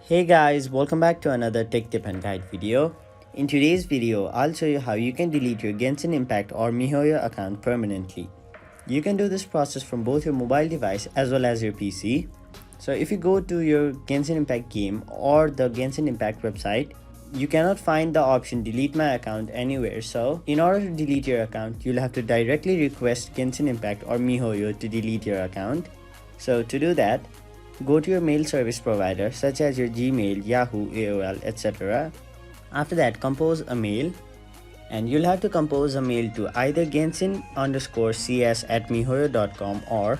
Hey guys, welcome back to another tech tip and guide video. In today's video, I'll show you how you can delete your Genshin Impact or Mihoyo account permanently. You can do this process from both your mobile device as well as your PC. So if you go to your Genshin Impact game or the Genshin Impact website, you cannot find the option delete my account anywhere. So in order to delete your account, you'll have to directly request Genshin Impact or Mihoyo to delete your account. So to do that, go to your mail service provider such as your Gmail, Yahoo, AOL, etc. After that, compose a mail, and you'll have to compose a mail to either genshin_cs@mihoyo.com or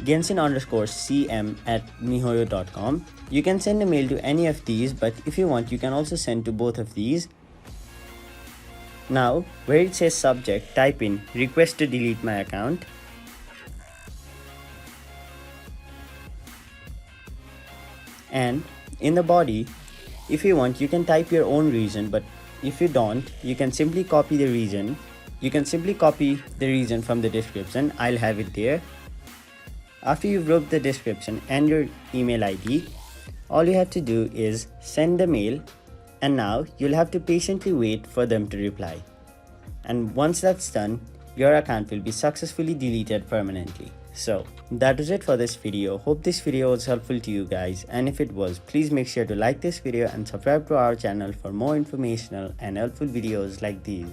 genshin_cm@mihoyo.com. You can send a mail to any of these, but if you want, you can also send to both of these. Now, where it says subject, type in request to delete my account. And in the body, if you want, you can type your own reason, but if you don't, you can simply copy the reason. You can simply copy the reason from the description. I'll have it there. After you've wrote the description and your email ID, all you have to do is send the mail, and now you'll have to patiently wait for them to reply. And once that's done, your account will be successfully deleted permanently. So that was it for this video. Hope this video was helpful to you guys, and if it was, please make sure to like this video and subscribe to our channel for more informational and helpful videos like these.